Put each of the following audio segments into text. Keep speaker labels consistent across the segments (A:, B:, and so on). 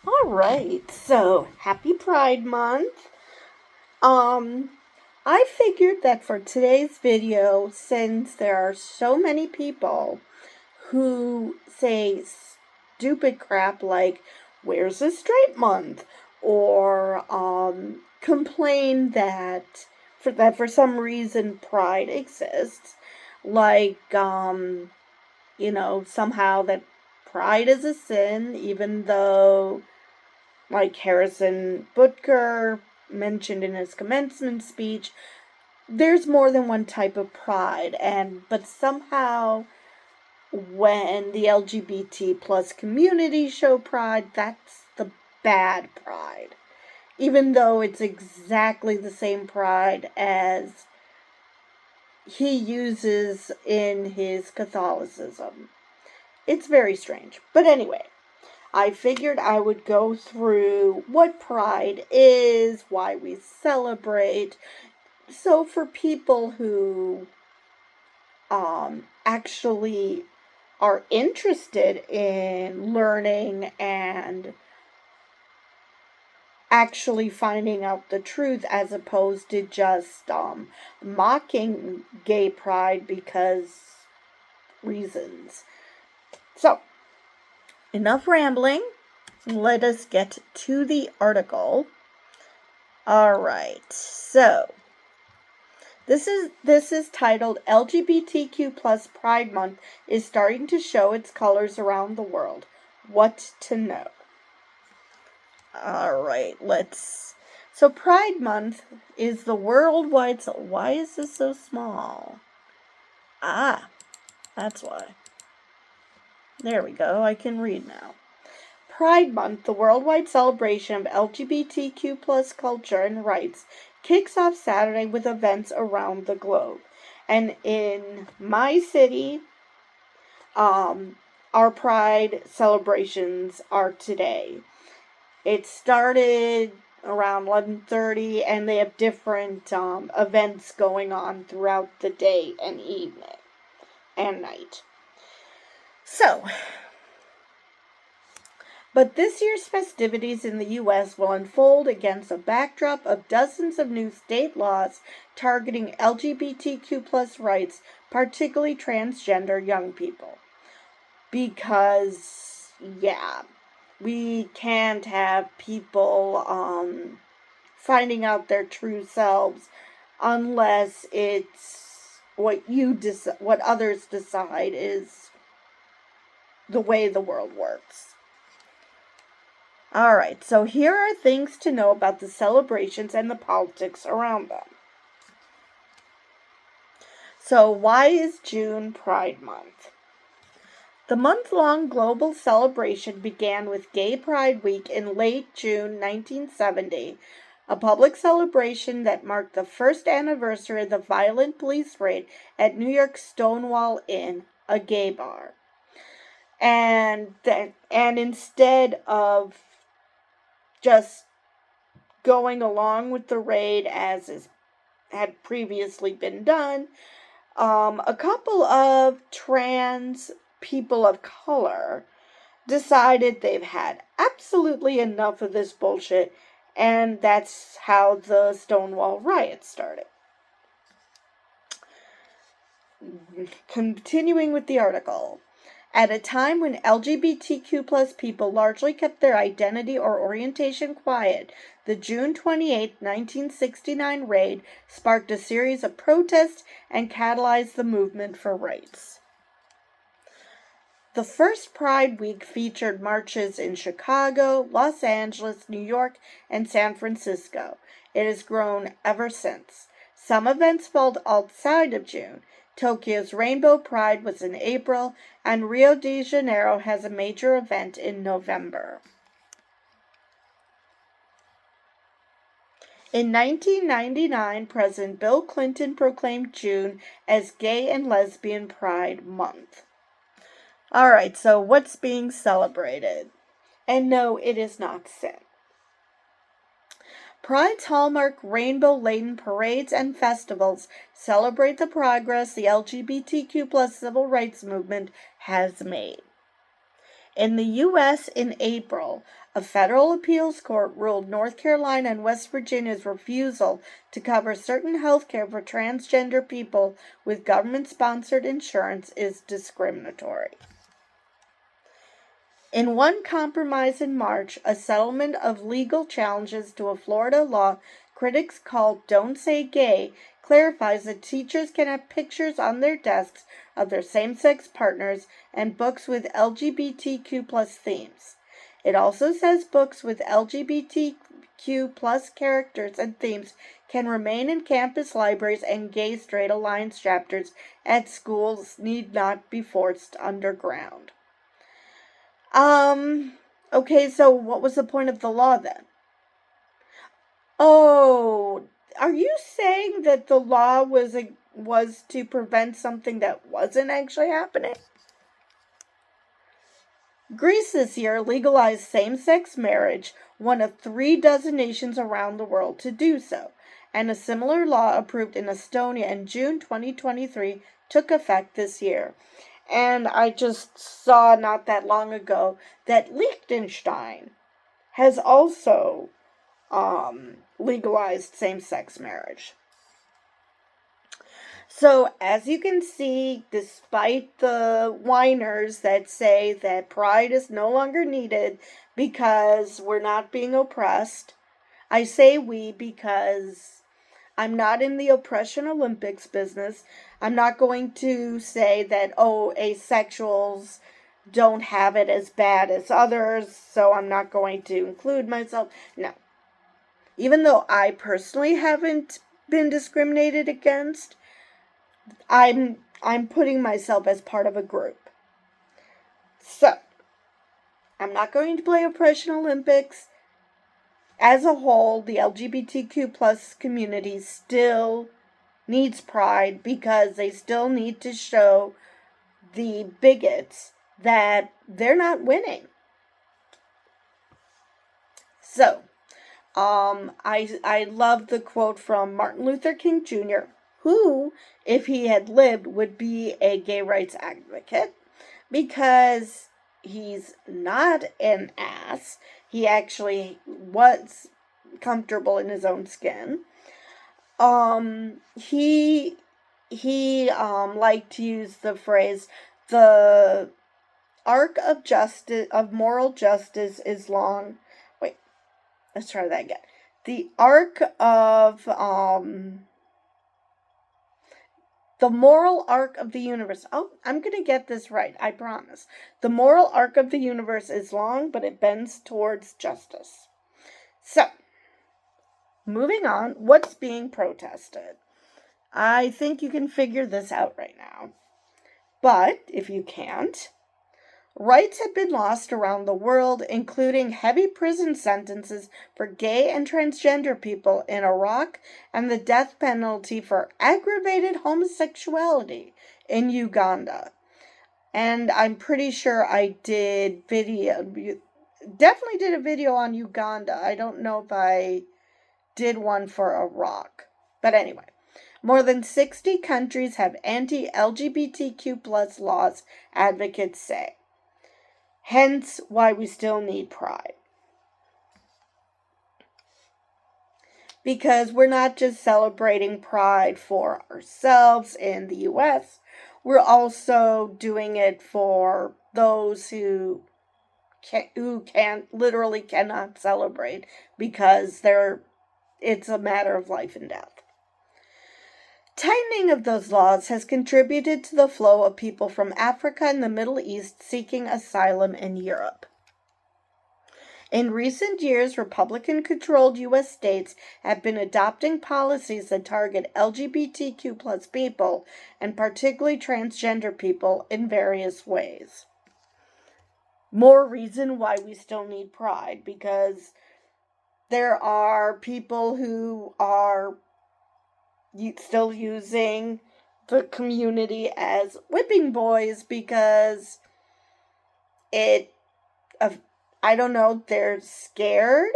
A: All right, so happy Pride Month. Um, I figured that for today's video, since there are so many people who say stupid crap like, where's the straight month? Or complain that for some reason pride exists. Like, somehow that pride is a sin, even though like Harrison Butker mentioned in his commencement speech, there's more than one type of pride, but somehow when the LGBT plus community show pride, that's the bad pride. Even though it's exactly the same pride as he uses in his Catholicism. It's very strange. But anyway, I figured I would go through what pride is, why we celebrate. So for people who actually are interested in learning and actually finding out the truth as opposed to just mocking gay pride because reasons. So, enough rambling. Let us get to the article. All right. So, this is titled LGBTQ plus Pride Month is starting to show its colors around the world. What to know. All right, So Pride Month is the worldwide. Why is this so small? Ah, that's why. There we go. I can read now. Pride Month, the worldwide celebration of LGBTQ plus culture and rights, kicks off Saturday with events around the globe. And in my city, our Pride celebrations are today. It started around 11:30, and they have different events going on throughout the day and evening and night. But this year's festivities in the U.S. will unfold against a backdrop of dozens of new state laws targeting LGBTQ plus rights, particularly transgender young people. Because, we can't have people finding out their true selves unless it's what others decide is the way the world works. All right, so here are things to know about the celebrations and the politics around them. So why is June Pride Month? The month-long global celebration began with Gay Pride Week in late June 1970, a public celebration that marked the first anniversary of the violent police raid at New York's Stonewall Inn, a gay bar. And instead of just going along with the raid as had previously been done, a couple of trans people of color decided they've had absolutely enough of this bullshit, and that's how the Stonewall riots started. Continuing with the article. At a time when LGBTQ plus people largely kept their identity or orientation quiet, the June 28, 1969 raid sparked a series of protests and catalyzed the movement for rights. The first Pride Week featured marches in Chicago, Los Angeles, New York, and San Francisco. It has grown ever since. Some events fell outside of June. Tokyo's Rainbow Pride was in April, and Rio de Janeiro has a major event in November. In 1999, President Bill Clinton proclaimed June as Gay and Lesbian Pride Month. All right, so what's being celebrated? And no, it is not sin. Pride's hallmark rainbow-laden parades and festivals celebrate the progress the LGBTQ plus civil rights movement has made. In the U.S. in April, A federal appeals court ruled North Carolina and West Virginia's refusal to cover certain health care for transgender people with government-sponsored insurance is discriminatory. In one compromise in March, a settlement of legal challenges to a Florida law critics called Don't Say Gay clarifies that teachers can have pictures on their desks of their same-sex partners and books with LGBTQ plus themes. It also says books with LGBTQ plus characters and themes can remain in campus libraries, and gay straight alliance chapters at schools need not be forced underground. Okay, so what was the point of the law then? Oh, are you saying that the law was to prevent something that wasn't actually happening? Greece this year legalized same-sex marriage, one of 36 nations around the world to do so, and a similar law approved in Estonia in June 2023 took effect this year. And I just saw not that long ago that Liechtenstein has also legalized same-sex marriage. So, as you can see, despite the whiners that say that pride is no longer needed because we're not being oppressed, I say we because I'm not in the oppression Olympics business. I'm not going to say that, asexuals don't have it as bad as others, so I'm not going to include myself. No. Even though I personally haven't been discriminated against, I'm putting myself as part of a group. So, I'm not going to play Oppression Olympics. As a whole, the LGBTQ plus community still needs pride because they still need to show the bigots that they're not winning. So, I love the quote from Martin Luther King Jr., who, if he had lived, would be a gay rights advocate, because he's not an ass. He actually was comfortable in his own skin. He liked to use the phrase, the arc of justice, of moral justice is long. Wait, let's try that again. The arc of, the moral arc of the universe. Oh, I'm going to get this right, I promise. The moral arc of the universe is long, but it bends towards justice. So, moving on, what's being protested? I think you can figure this out right now. But, if you can't, rights have been lost around the world, including heavy prison sentences for gay and transgender people in Iraq and the death penalty for aggravated homosexuality in Uganda. And I'm pretty sure I definitely did a video on Uganda. I don't know if I did one for Iraq. But anyway, more than 60 countries have anti-LGBTQ plus laws, advocates say. Hence why we still need pride. Because we're not just celebrating pride for ourselves in the US, we're also doing it for those who literally cannot celebrate because it's a matter of life and death. Tightening of those laws has contributed to the flow of people from Africa and the Middle East seeking asylum in Europe. In recent years, Republican-controlled U.S. states have been adopting policies that target LGBTQ plus people, and particularly transgender people, in various ways. More reason why we still need pride, because there are people who are still using the community as whipping boys because I don't know, they're scared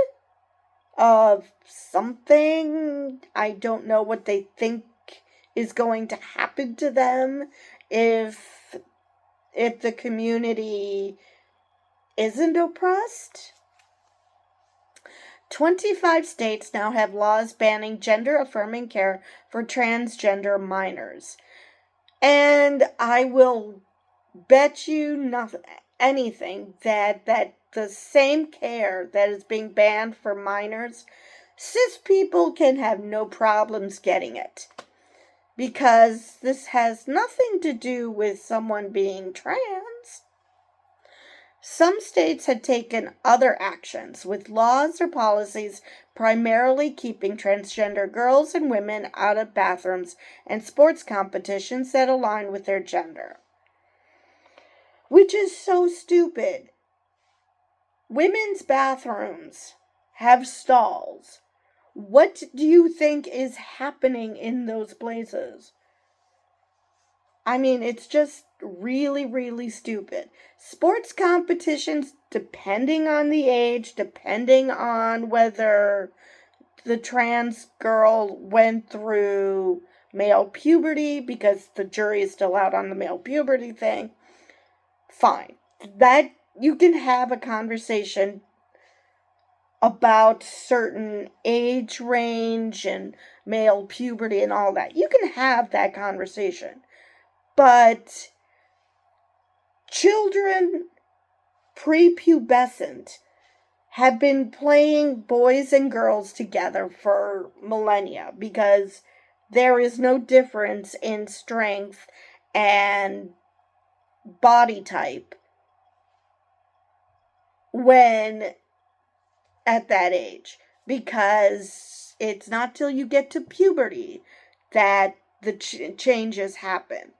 A: of something. I don't know what they think is going to happen to them if the community isn't oppressed. 25 states now have laws banning gender-affirming care for transgender minors. And I will bet you anything that the same care that is being banned for minors, cis people can have no problems getting it. Because this has nothing to do with someone being trans. Some states had taken other actions, with laws or policies primarily keeping transgender girls and women out of bathrooms and sports competitions that align with their gender. Which is so stupid. Women's bathrooms have stalls. What do you think is happening in those places? I mean, it's just really, really stupid. Sports competitions, depending on the age, depending on whether the trans girl went through male puberty, because the jury is still out on the male puberty thing, fine. That you can have a conversation about certain age range and male puberty and all that. You can have that conversation. But children prepubescent have been playing boys and girls together for millennia because there is no difference in strength and body type when at that age, because it's not till you get to puberty that the changes happen.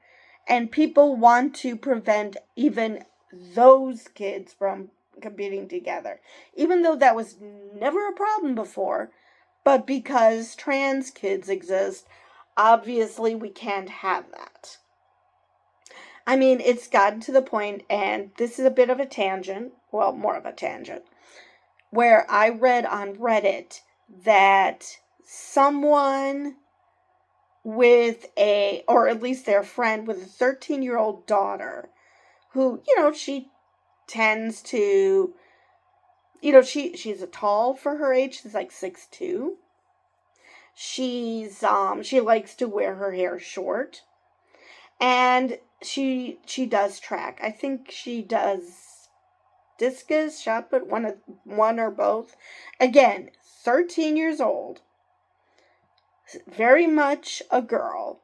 A: And people want to prevent even those kids from competing together. Even though that was never a problem before, but because trans kids exist, obviously we can't have that. I mean, it's gotten to the point, and this is a bit of a tangent, well, more of a tangent, where I read on Reddit that someone with or at least their friend with a 13-year-old daughter who, she tends to, she's a tall for her age. She's like 6'2". She likes to wear her hair short. And she does track. I think she does discus, shot put, one or both. Again, 13 years old. Very much a girl,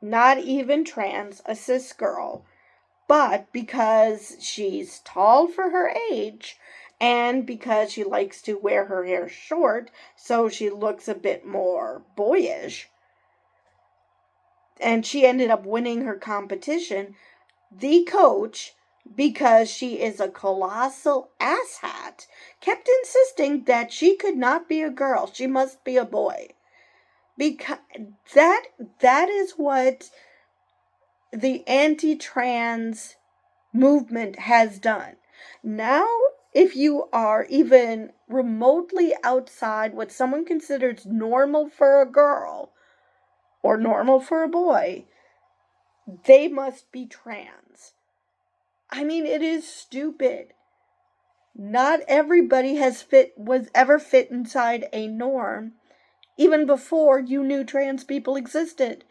A: not even trans, a cis girl, but because she's tall for her age and because she likes to wear her hair short, so she looks a bit more boyish, and she ended up winning her competition, the coach, because she is a colossal asshat, kept insisting that she could not be a girl, she must be a boy. Because that is what the anti-trans movement has done. Now, if you are even remotely outside what someone considers normal for a girl or normal for a boy, they must be trans. I mean, it is stupid. Not everybody was ever fit inside a norm, even before you knew trans people existed.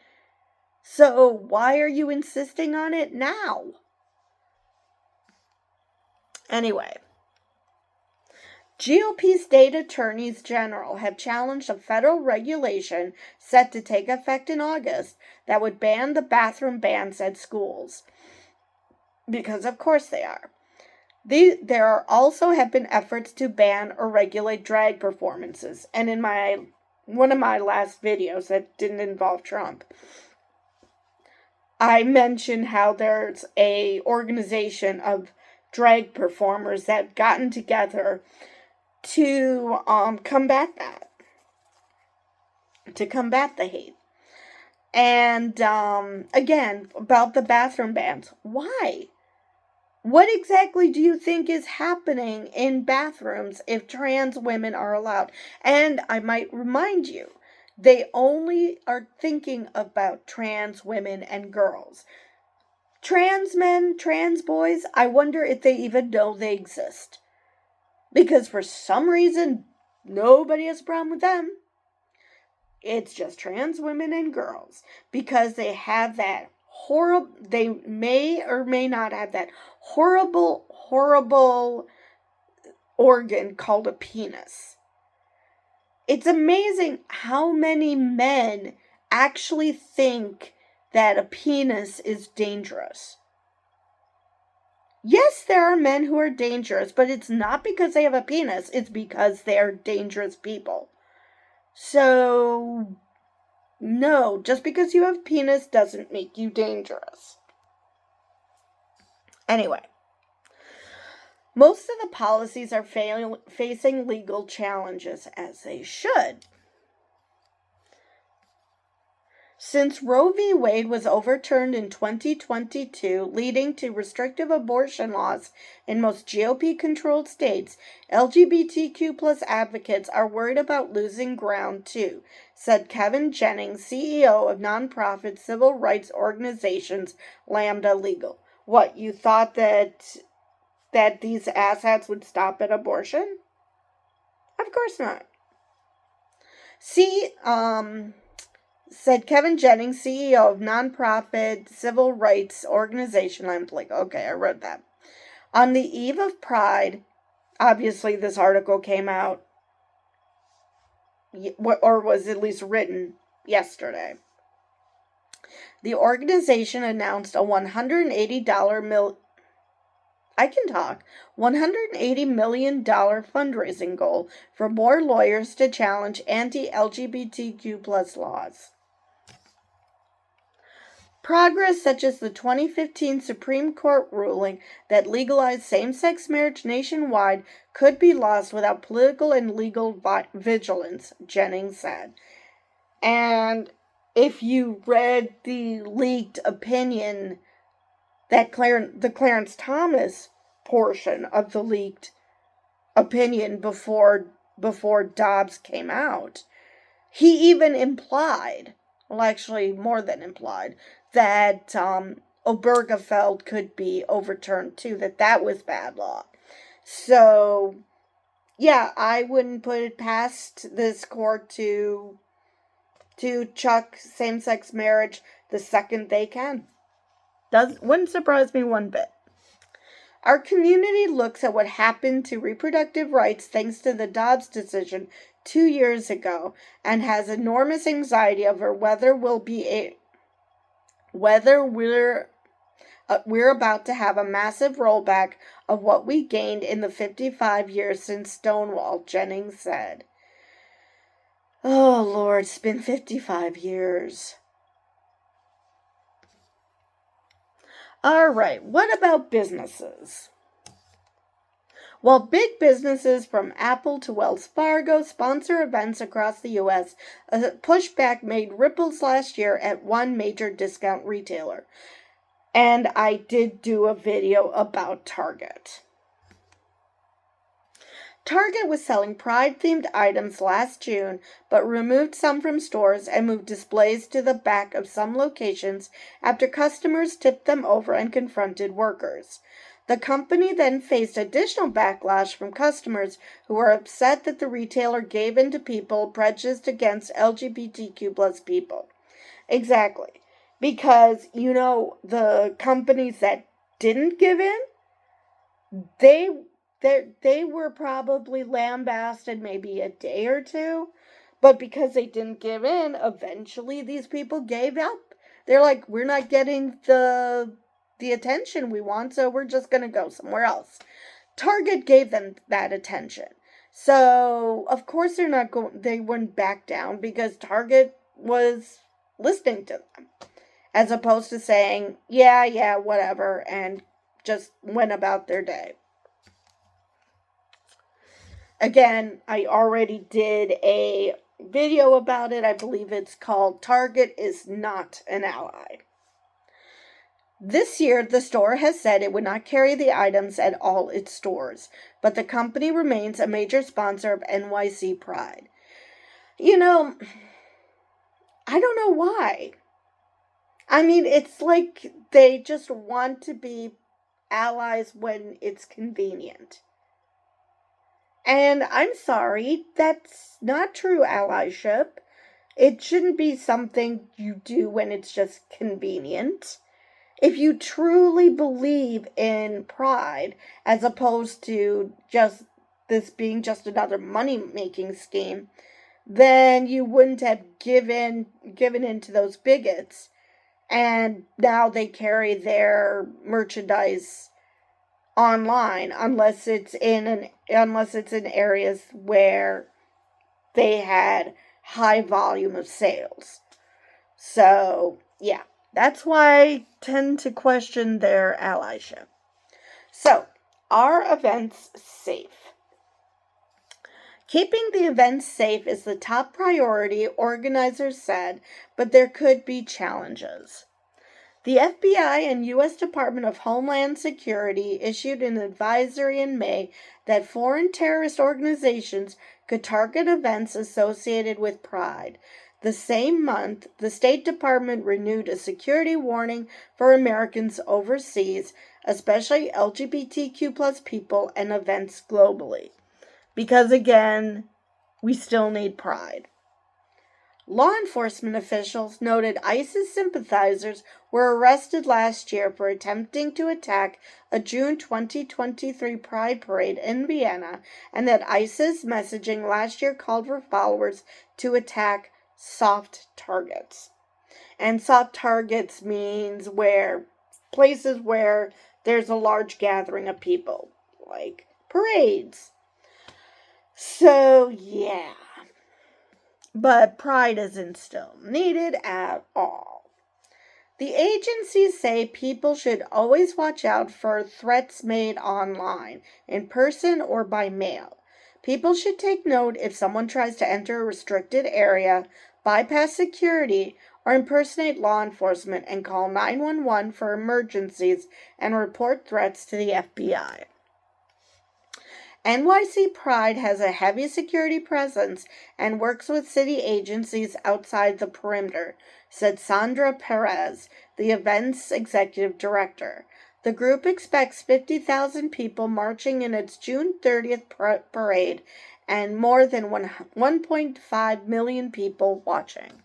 A: So why are you insisting on it now? Anyway, GOP state attorneys general have challenged a federal regulation set to take effect in August that would ban the bathroom bans at schools. Because of course they are. There also have been efforts to ban or regulate drag performances. And in one of my last videos that didn't involve Trump, I mentioned how there's a organization of drag performers that have gotten together to combat that, to combat the hate. And again, about the bathroom bans. Why? What exactly do you think is happening in bathrooms if trans women are allowed? And I might remind you, they only are thinking about trans women and girls. Trans men, trans boys, I wonder if they even know they exist. Because for some reason, Nobody has a problem with them. It's just trans women and girls, because they have that horrible, they may or may not have that horrible, horrible organ called a penis. It's amazing how many men actually think that a penis is dangerous. Yes, there are men who are dangerous, but it's not because they have a penis, it's because they are dangerous people. So, no, just because you have a penis doesn't make you dangerous. Anyway, most of the policies are facing legal challenges, as they should. Since Roe v. Wade was overturned in 2022, leading to restrictive abortion laws in most GOP-controlled states, LGBTQ plus advocates are worried about losing ground too, said Kevin Jennings, CEO of nonprofit civil rights organizations Lambda Legal. What, you thought that these asshats would stop at abortion? Of course not. Said Kevin Jennings, CEO of nonprofit civil rights organization. I'm like, okay, I read that. On the eve of Pride, obviously this article came out, or was at least written yesterday. The organization announced a $180 million fundraising goal for more lawyers to challenge anti-LGBTQ plus laws. Progress such as the 2015 Supreme Court ruling that legalized same-sex marriage nationwide could be lost without political and legal vigilance, Jennings said. And if you read the leaked opinion, that the Clarence Thomas portion of the leaked opinion before Dobbs came out, he even implied, well, actually more than implied, that Obergefell could be overturned too, that was bad law. So, yeah, I wouldn't put it past this court to chuck same-sex marriage the second they can. Wouldn't surprise me one bit. Our community looks at what happened to reproductive rights thanks to the Dobbs decision 2 years ago and has enormous anxiety over whether we're about to have a massive rollback of what we gained in the 55 years since Stonewall, Jennings said. Oh, Lord, it's been 55 years. All right, what about businesses? While big businesses from Apple to Wells Fargo sponsor events across the U.S., a pushback made ripples last year at one major discount retailer. And I did do a video about Target. Target was selling Pride-themed items last June, but removed some from stores and moved displays to the back of some locations after customers tipped them over and confronted workers. The company then faced additional backlash from customers who were upset that the retailer gave in to people prejudiced against LGBTQ plus people. Exactly. Because, the companies that didn't give in, they were probably lambasted maybe a day or two, but because they didn't give in, eventually these people gave up. They're like, we're not getting the attention we want, so we're just going to go somewhere else. Target gave them that attention. So, of course they wouldn't back down because Target was listening to them, as opposed to saying, yeah, whatever, and just went about their day. Again, I already did a video about it. I believe it's called Target is Not an Ally. This year, the store has said it would not carry the items at all its stores, but the company remains a major sponsor of NYC Pride. I don't know why. I mean, it's like they just want to be allies when it's convenient. And I'm sorry, that's not true allyship. It shouldn't be something you do when it's just convenient. If you truly believe in pride, as opposed to just this being just another money making scheme, then you wouldn't have given in to those bigots, and now they carry their merchandise online unless it's in areas where they had high volume of sales. So, yeah, that's why I tend to question their allyship. So, are events safe? Keeping the events safe is the top priority, organizers said, but there could be challenges. The FBI and U.S. Department of Homeland Security issued an advisory in May that foreign terrorist organizations could target events associated with Pride. The same month, the State Department renewed a security warning for Americans overseas, especially LGBTQ plus people and events globally. Because again, we still need Pride. Law enforcement officials noted ISIS sympathizers were arrested last year for attempting to attack a June 2023 Pride parade in Vienna, and that ISIS messaging last year called for followers to attack soft targets. And soft targets means places where there's a large gathering of people, like parades. So, yeah. But Pride isn't still needed at all. The agencies say people should always watch out for threats made online, in person, or by mail. People should take note if someone tries to enter a restricted area, bypass security, or impersonate law enforcement, and call 911 for emergencies and report threats to the FBI. NYC Pride has a heavy security presence and works with city agencies outside the perimeter, said Sandra Perez, the event's executive director. The group expects 50,000 people marching in its June 30th parade and more than 1.5 million people watching.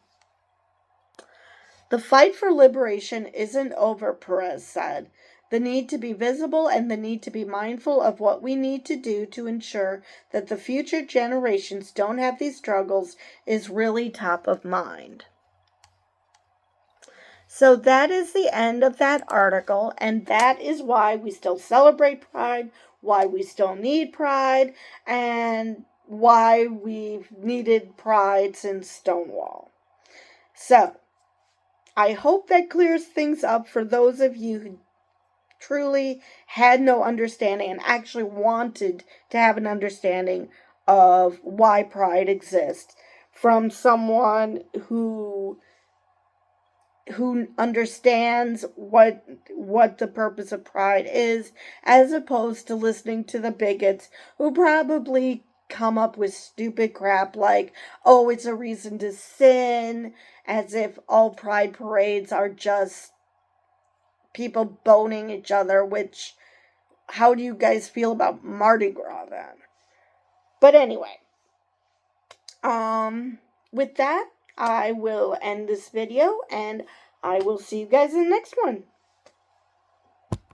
A: The fight for liberation isn't over, Perez said. The need to be visible and the need to be mindful of what we need to do to ensure that the future generations don't have these struggles is really top of mind. So that is the end of that article, and that is why we still celebrate Pride, why we still need Pride, and why we've needed Pride since Stonewall. So, I hope that clears things up for those of you who truly had no understanding and actually wanted to have an understanding of why Pride exists from someone who understands what the purpose of Pride is, as opposed to listening to the bigots who probably come up with stupid crap like, oh, it's a reason to sin, as if all Pride parades are just people boning each other, which, how do you guys feel about Mardi Gras then? But anyway, with that, I will end this video, and I will see you guys in the next one.